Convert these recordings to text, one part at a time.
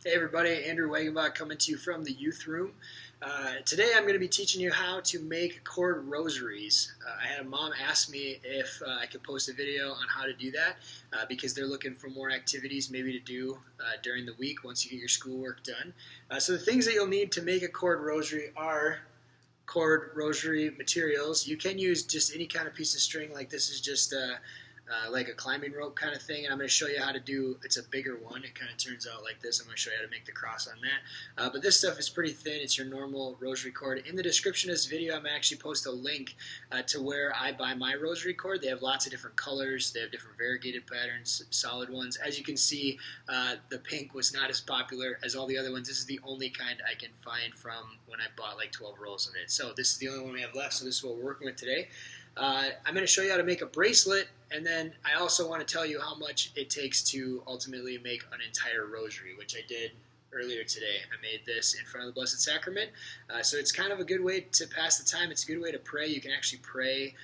Hey everybody, Andrew Wagenbach coming to you from the youth room. Today I'm going to be teaching you how to make cord rosaries. I had a mom ask me if I could post a video on how to do that because they're looking for more activities maybe to do during the week once you get your schoolwork done. So the things that you'll need to make a cord rosary are cord rosary materials. You can use just any kind of piece of string, like this is just like a climbing rope kind of thing, and I'm going to show you how to do, it's a bigger one, it kind of turns out like this. I'm going to show you how to make the cross on that, but this stuff is pretty thin. It's your normal rosary cord. In the description of this video I'm going to actually post a link to where I buy my rosary cord. They have lots of different colors, they have different variegated patterns, solid ones. As you can see, the pink was not as popular as all the other ones. This is the only kind I can find from when I bought like 12 rolls of it. So this is the only one we have left, so this is what we're working with today. I'm going to show you how to make a bracelet, and then I also want to tell you how much it takes to ultimately make an entire rosary, which I did earlier today. I made this in front of the Blessed Sacrament, so it's kind of a good way to pass the time. It's a good way to pray. You can actually pray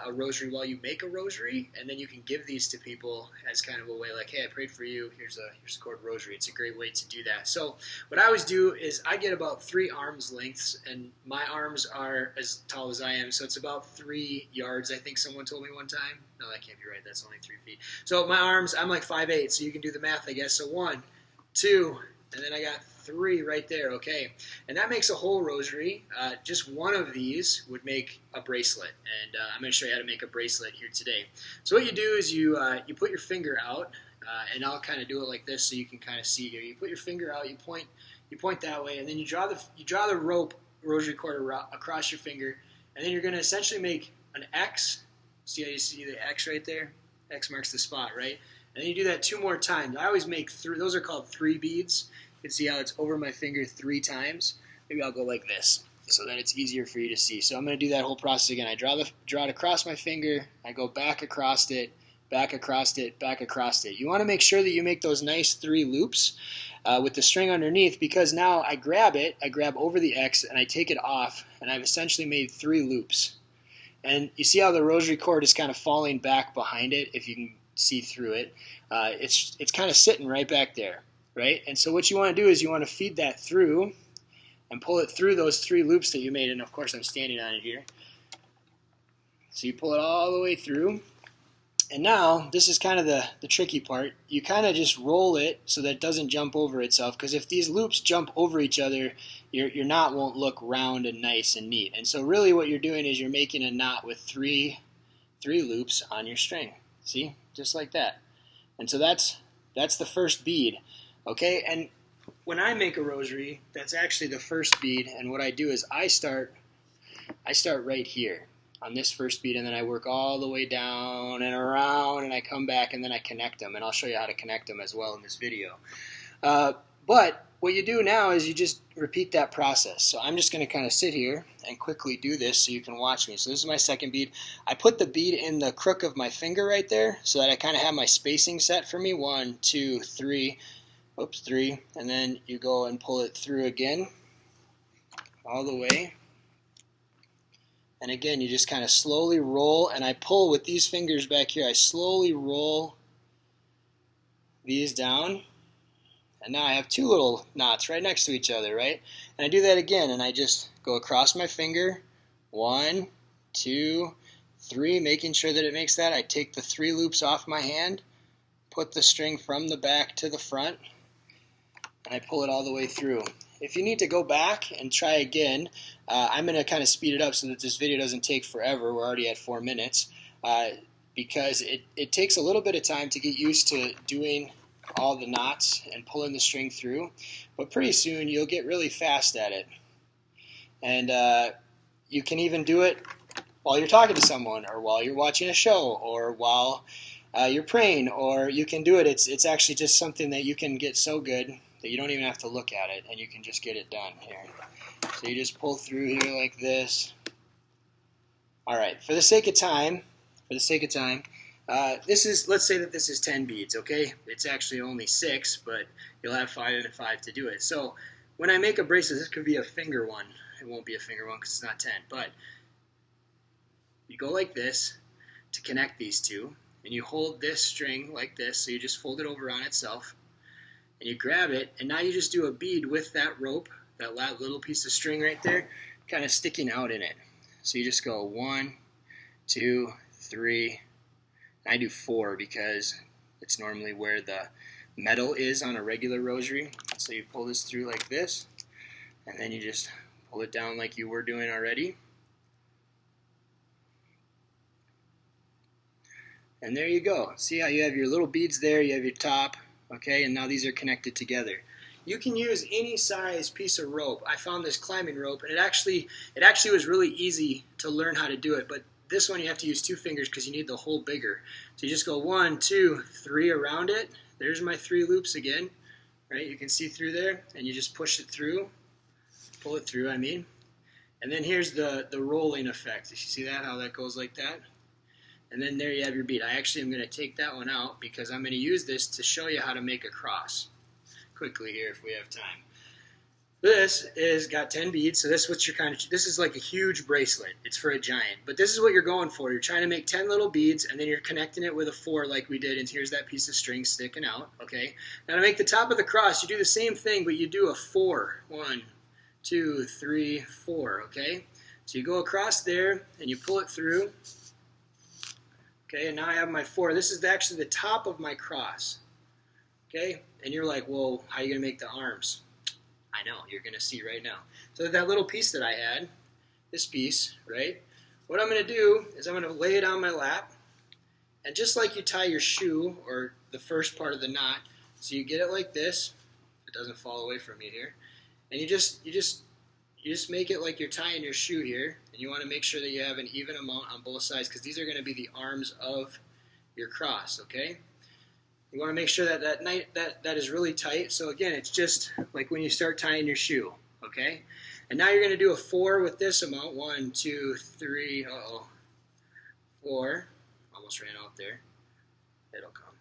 a rosary while you make a rosary, and then you can give these to people as kind of a way like, hey, I prayed for you, here's a cord rosary. It's a great way to do that. So what I always do is I get about 3 arms lengths, and my arms are as tall as I am, so it's about 3 yards, I think someone told me one time. No, that can't be right, that's only 3 feet. So my arms, I'm like 5'8", so you can do the math, I guess. So 1, 2, and then I got 3 right there, okay. And that makes a whole rosary. Just one of these would make a bracelet, and I'm going to show you how to make a bracelet here today. So what you do is you put your finger out, and I'll kind of do it like this so you can kind of see here. You put your finger out, you point that way, and then you draw the rope rosary cord across your finger, and then you're going to essentially make an X. See how you see the X right there? X marks the spot, right? And then you do that 2 more times. I always make 3. Those are called 3 beads. You can see how it's over my finger 3 times. Maybe I'll go like this so that it's easier for you to see. So I'm going to do that whole process again. I draw it across my finger. I go back across it, back across it, back across it. You want to make sure that you make those nice 3 loops with the string underneath, because now I grab over the X, and I take it off, and I've essentially made 3 loops. And you see how the rosary cord is kind of falling back behind it, if you can see through it. It's kind of sitting right back there. Right? And so what you want to do is you want to feed that through and pull it through those 3 loops that you made. And of course I'm standing on it here. So you pull it all the way through. And now this is kind of the tricky part. You kind of just roll it so that it doesn't jump over itself, because if these loops jump over each other, your knot won't look round and nice and neat. And so really what you're doing is you're making a knot with 3 loops on your string. See? Just like that. And so that's the first bead. Okay, and when I make a rosary, that's actually the first bead, and what I do is I start right here on this first bead, and then I work all the way down and around, and I come back, and then I connect them, and I'll show you how to connect them as well in this video. But what you do now is you just repeat that process. So I'm just going to kind of sit here and quickly do this so you can watch me. So this is my second bead. I put the bead in the crook of my finger right there so that I kind of have my spacing set for me. 1, 2, 3. Oops, 3, and then you go and pull it through again, all the way. And again, you just kind of slowly roll, and I pull with these fingers back here. I slowly roll these down, and now I have 2 little knots right next to each other, right? And I do that again, and I just go across my finger, 1, 2, 3, making sure that it makes that. I take the 3 loops off my hand, put the string from the back to the front, and I pull it all the way through. If you need to go back and try again, I'm going to kind of speed it up so that this video doesn't take forever. We're already at 4 minutes, because it takes a little bit of time to get used to doing all the knots and pulling the string through, but pretty soon you'll get really fast at it. And you can even do it while you're talking to someone, or while you're watching a show, or while you're praying, or you can do it. It's actually just something that you can get so good that you don't even have to look at it, and you can just get it done here. So you just pull through here like this. All right, for the sake of time, let's say that this is 10 beads, okay? It's actually only 6, but you'll have 5 and 5 to do it. So when I make a bracelet, this could be a finger one. It won't be a finger one because it's not 10, but you go like this to connect these 2, and you hold this string like this, so you just fold it over on itself. and you grab it, and now you just do a bead with that rope, that little piece of string right there, kind of sticking out in it. So you just go 1, 2, 3. I do 4 because it's normally where the metal is on a regular rosary. So you pull this through like this, and then you just pull it down like you were doing already. And there you go. See how you have your little beads there, you have your top, okay, and now these are connected together. You can use any size piece of rope. I found this climbing rope, and it actually was really easy to learn how to do it, but this one you have to use 2 fingers because you need the hole bigger. So you just go 1, 2, 3 around it. There's my 3 loops again, right? You can see through there, and you just push it through, pull it through, I mean. And then here's the rolling effect. You see that, how that goes like that? And then there you have your bead. I actually am going to take that one out because I'm going to use this to show you how to make a cross quickly here if we have time. This is got 10 beads, so this is what you're this is like a huge bracelet. It's for a giant, but this is what you're going for. You're trying to make 10 little beads, and then you're connecting it with a 4 like we did, and here's that piece of string sticking out, okay? Now to make the top of the cross, you do the same thing, but you do a 4. 1, 2, 3, 4, okay? So you go across there, and you pull it through. Okay, and now I have my 4. This is actually the top of my cross. Okay, and you're like, well, how are you going to make the arms? I know, you're going to see right now. So that little piece that I had, this piece, right, what I'm going to do is I'm going to lay it on my lap, and just like you tie your shoe, or the first part of the knot, so you get it like this, it doesn't fall away from you here, and you just make it like you're tying your shoe here, and you want to make sure that you have an even amount on both sides because these are going to be the arms of your cross, okay? You want to make sure that is really tight. So again, it's just like when you start tying your shoe, okay? And now you're going to do a 4 with this amount. 1, 2, 3, 4. Almost ran out there. It'll come.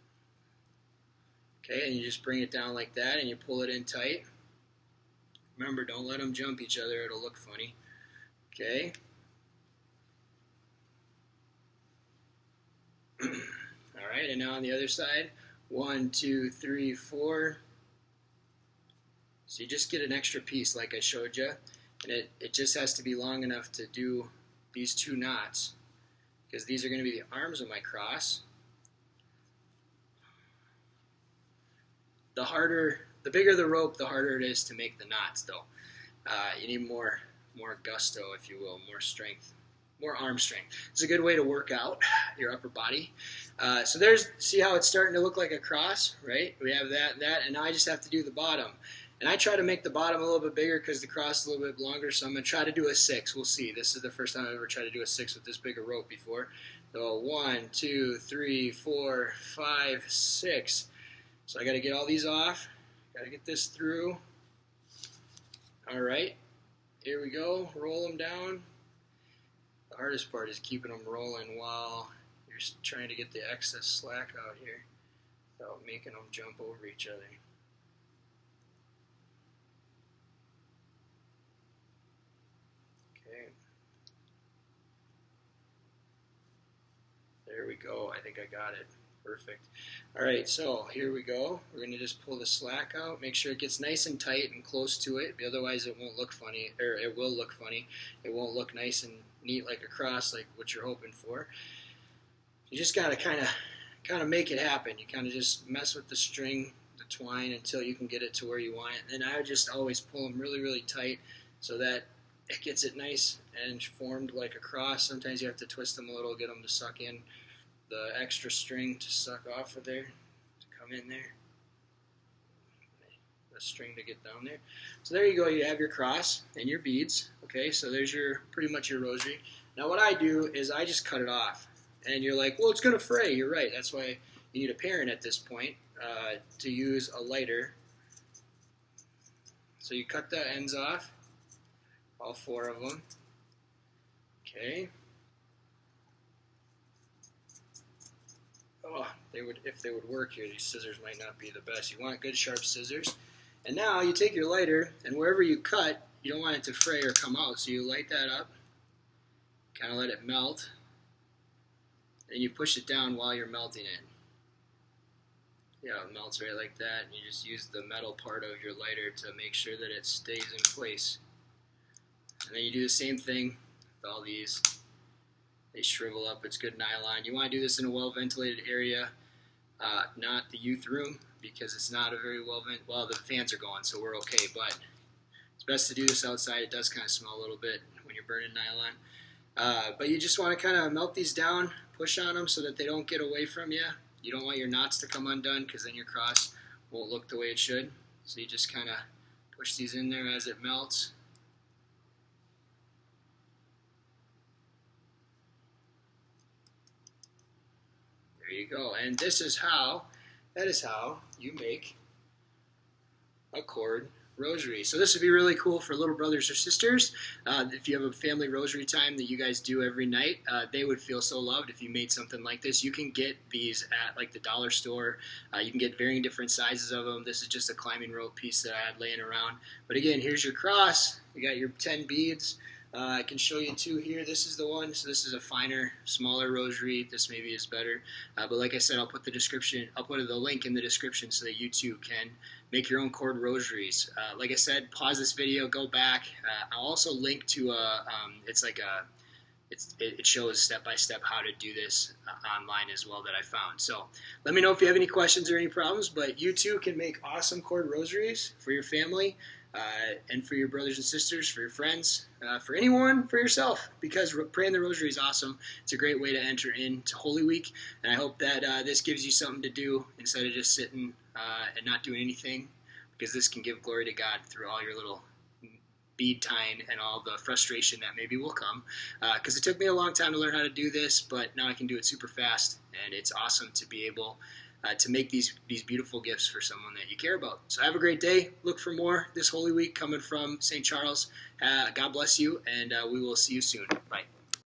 Okay, and you just bring it down like that, and you pull it in tight. Remember, don't let them jump each other. It'll look funny. Okay. All right, and now on the other side, 1, 2, 3, 4. So you just get an extra piece like I showed you, and it just has to be long enough to do these 2 knots because these are going to be the arms of my cross. The bigger the rope, the harder it is to make the knots, though. You need more gusto, if you will, more strength, more arm strength. It's a good way to work out your upper body. So see how it's starting to look like a cross, right? We have that, and now I just have to do the bottom. And I try to make the bottom a little bit bigger because the cross is a little bit longer, so I'm going to try to do a 6. We'll see. This is the first time I've ever tried to do a 6 with this big a rope before. So 1, 2, 3, 4, 5, 6. So I got to get all these off. Got to get this through. All right. Here we go. Roll them down. The hardest part is keeping them rolling while you're trying to get the excess slack out here without making them jump over each other. Okay. There we go. I think I got it. Perfect. All right, so here we go. We're going to just pull the slack out, make sure it gets nice and tight and close to it. Otherwise, it won't look funny, or it will look funny. It won't look nice and neat like a cross, like what you're hoping for. You just got to kind of make it happen. You kind of just mess with the string, the twine, until you can get it to where you want it. And I would just always pull them really, really tight so that it gets it nice and formed like a cross. Sometimes you have to twist them a little, get them to suck in the extra string to suck off of there, to come in there, the string to get down there. So there you go, you have your cross and your beads. Okay, so there's pretty much your rosary. Now what I do is I just cut it off. And you're like, well, it's going to fray. You're right. That's why you need a parent at this point to use a lighter. So you cut the ends off, all 4 of them. Okay. Oh, if they would work here, these scissors might not be the best. You want good sharp scissors. And now you take your lighter, and wherever you cut, you don't want it to fray or come out. So you light that up, kind of let it melt, and you push it down while you're melting it. Yeah, it melts right like that, and you just use the metal part of your lighter to make sure that it stays in place. And then you do the same thing with all these. They shrivel up. It's good nylon. You want to do this in a well-ventilated area, not the youth room, because it's not a very well, the fans are going, so we're okay, but it's best to do this outside. It does kind of smell a little bit when you're burning nylon. But you just want to kind of melt these down, push on them so that they don't get away from you. You don't want your knots to come undone because then your cross won't look the way it should. So you just kind of push these in there as it melts. There you go. And that is how you make a cord rosary. So this would be really cool for little brothers or sisters. If you have a family rosary time that you guys do every night, they would feel so loved if you made something like this. You can get these at like the dollar store. You can get varying different sizes of them. This is just a climbing rope piece that I had laying around. But again, here's your cross. You got your 10 beads. I can show you two here. This is the one. So this is a finer, smaller rosary. This maybe is better. But like I said, I'll put the link in the description so that you too can make your own cord rosaries. Like I said, pause this video, go back. I'll also link to it shows step by step how to do this online as well that I found. So let me know if you have any questions or any problems. But you too can make awesome cord rosaries for your family. And for your brothers and sisters, for your friends, for anyone, for yourself, because praying the rosary is awesome. It's a great way to enter into Holy Week, and I hope that this gives you something to do instead of just sitting and not doing anything, because this can give glory to God through all your little bead tying and all the frustration that maybe will come, because it took me a long time to learn how to do this, but now I can do it super fast, and it's awesome to be able to make these beautiful gifts for someone that you care about. So have a great day. Look for more this Holy Week coming from St. Charles. God bless you, and we will see you soon. Bye.